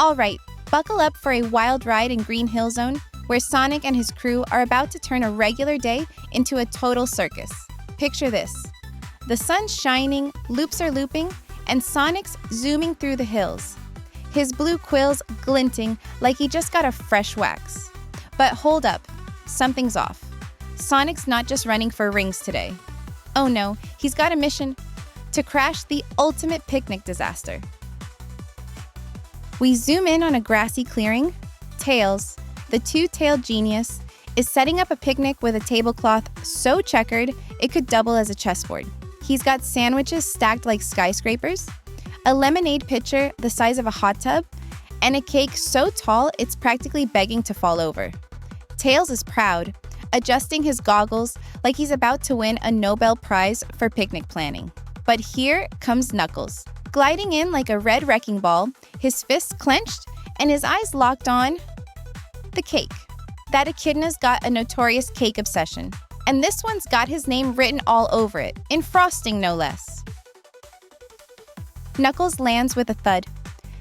All right, buckle up for a wild ride in Green Hill Zone, where Sonic and his crew are about to turn a regular day into a total circus. Picture this. The sun's shining, loops are looping, and Sonic's zooming through the hills. His blue quills glinting like he just got a fresh wax. But hold up, something's off. Sonic's not just running for rings today. Oh no, he's got a mission to crash the ultimate picnic disaster. We zoom in on a grassy clearing. Tails, the two-tailed genius, is setting up a picnic with a tablecloth so checkered it could double as a chessboard. He's got sandwiches stacked like skyscrapers, a lemonade pitcher the size of a hot tub, and a cake so tall it's practically begging to fall over. Tails is proud, adjusting his goggles like he's about to win a Nobel Prize for picnic planning. But here comes Knuckles, gliding in like a red wrecking ball, his fists clenched and his eyes locked on the cake. That echidna's got a notorious cake obsession, and this one's got his name written all over it, in frosting no less. Knuckles lands with a thud,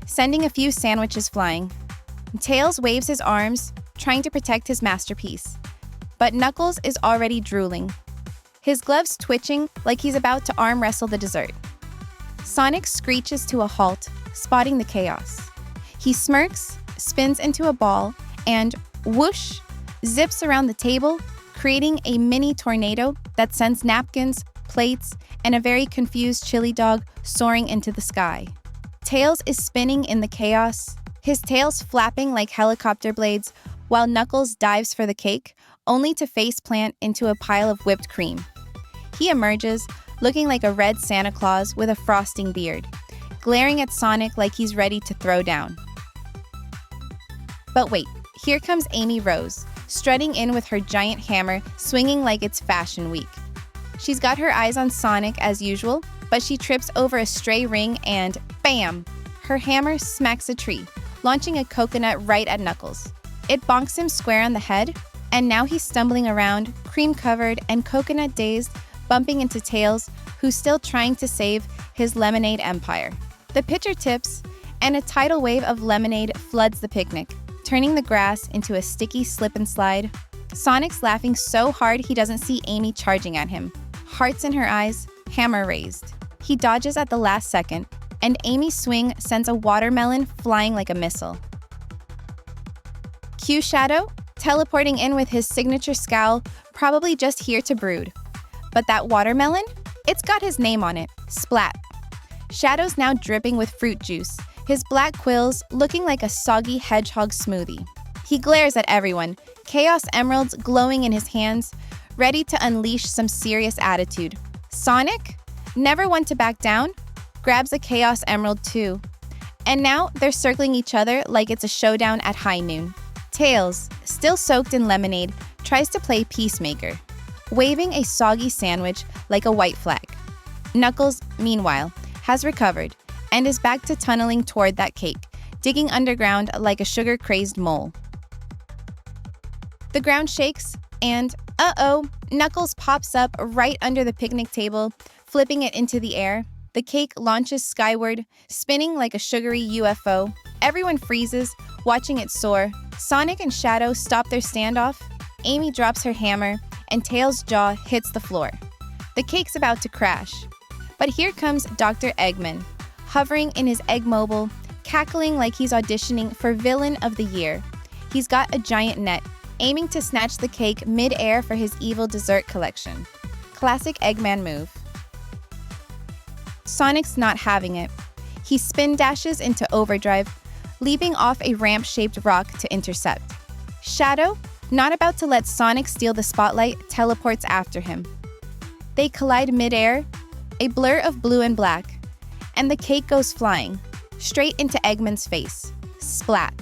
sending a few sandwiches flying. Tails waves his arms, trying to protect his masterpiece. But Knuckles is already drooling, his gloves twitching like he's about to arm wrestle the dessert. Sonic screeches to a halt, spotting the chaos. He smirks, spins into a ball, and whoosh, zips around the table, creating a mini tornado that sends napkins, plates, and a very confused chili dog soaring into the sky. Tails is spinning in the chaos, his tails flapping like helicopter blades, while Knuckles dives for the cake, only to face-plant into a pile of whipped cream. He emerges, looking like a red Santa Claus with a frosting beard, glaring at Sonic like he's ready to throw down. But wait, here comes Amy Rose, strutting in with her giant hammer, swinging like it's Fashion Week. She's got her eyes on Sonic as usual, but she trips over a stray ring and bam! Her hammer smacks a tree, launching a coconut right at Knuckles. It bonks him square on the head, and now he's stumbling around, cream-covered and coconut-dazed, bumping into Tails, who's still trying to save his lemonade empire. The pitcher tips, and a tidal wave of lemonade floods the picnic, turning the grass into a sticky slip and slide. Sonic's laughing so hard he doesn't see Amy charging at him. Hearts in her eyes, hammer raised. He dodges at the last second, and Amy's swing sends a watermelon flying like a missile. Cue Shadow, teleporting in with his signature scowl, probably just here to brood. But that watermelon? It's got his name on it, Splat. Shadow's now dripping with fruit juice, his black quills looking like a soggy hedgehog smoothie. He glares at everyone, Chaos Emeralds glowing in his hands, ready to unleash some serious attitude. Sonic, never one to back down, grabs a Chaos Emerald too. And now they're circling each other like it's a showdown at high noon. Tails, still soaked in lemonade, tries to play peacemaker, waving a soggy sandwich like a white flag. Knuckles, meanwhile, has recovered and is back to tunneling toward that cake, digging underground like a sugar-crazed mole. The ground shakes, and uh-oh, Knuckles pops up right under the picnic table, flipping it into the air. The cake launches skyward, spinning like a sugary UFO. Everyone freezes, watching it soar. Sonic and Shadow stop their standoff. Amy drops her hammer, and Tails' jaw hits the floor. The cake's about to crash. But here comes Dr. Eggman, hovering in his Eggmobile, cackling like he's auditioning for Villain of the Year. He's got a giant net, aiming to snatch the cake mid-air for his evil dessert collection. Classic Eggman move. Sonic's not having it. He spin dashes into overdrive, leaping off a ramp-shaped rock to intercept. Shadow, not about to let Sonic steal the spotlight, teleports after him. They collide mid-air, a blur of blue and black, and the cake goes flying, straight into Eggman's face. Splat.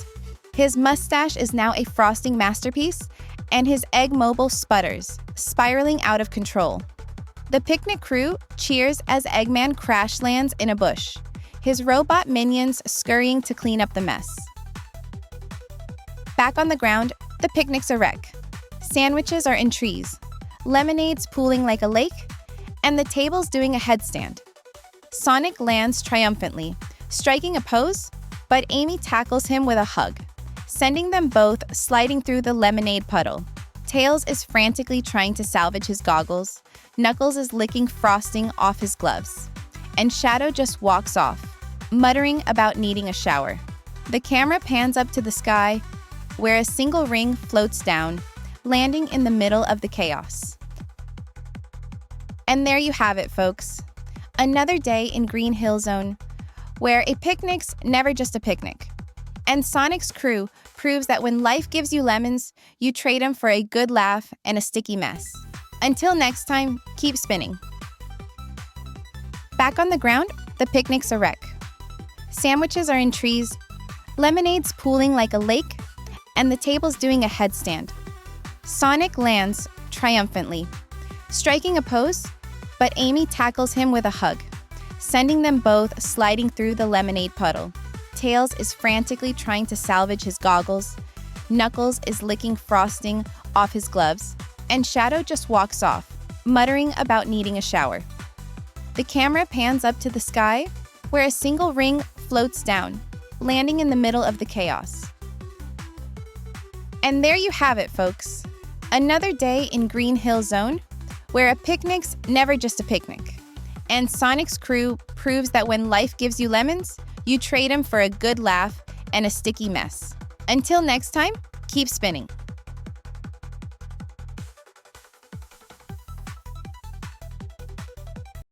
His mustache is now a frosting masterpiece, and his Eggmobile sputters, spiraling out of control. The picnic crew cheers as Eggman crash lands in a bush, his robot minions scurrying to clean up the mess. Back on the ground, the picnic's a wreck. Sandwiches are in trees, lemonade's pooling like a lake, and the table's doing a headstand. Sonic lands triumphantly, striking a pose, but Amy tackles him with a hug, sending them both sliding through the lemonade puddle. Tails is frantically trying to salvage his goggles, Knuckles is licking frosting off his gloves, and Shadow just walks off, muttering about needing a shower. The camera pans up to the sky, where a single ring floats down, landing in the middle of the chaos. And there you have it, folks. Another day in Green Hill Zone, where a picnic's never just a picnic. And Sonic's crew proves that when life gives you lemons, you trade them for a good laugh and a sticky mess. Until next time, keep spinning. Back on the ground, the picnic's a wreck. Sandwiches are in trees, lemonade's pooling like a lake, and the table's doing a headstand. Sonic lands triumphantly, striking a pose, but Amy tackles him with a hug, sending them both sliding through the lemonade puddle. Tails is frantically trying to salvage his goggles, Knuckles is licking frosting off his gloves, and Shadow just walks off, muttering about needing a shower. The camera pans up to the sky, where a single ring floats down, landing in the middle of the chaos. And there you have it, folks. Another day in Green Hill Zone, where a picnic's never just a picnic. And Sonic's crew proves that when life gives you lemons, you trade them for a good laugh and a sticky mess. Until next time, keep spinning.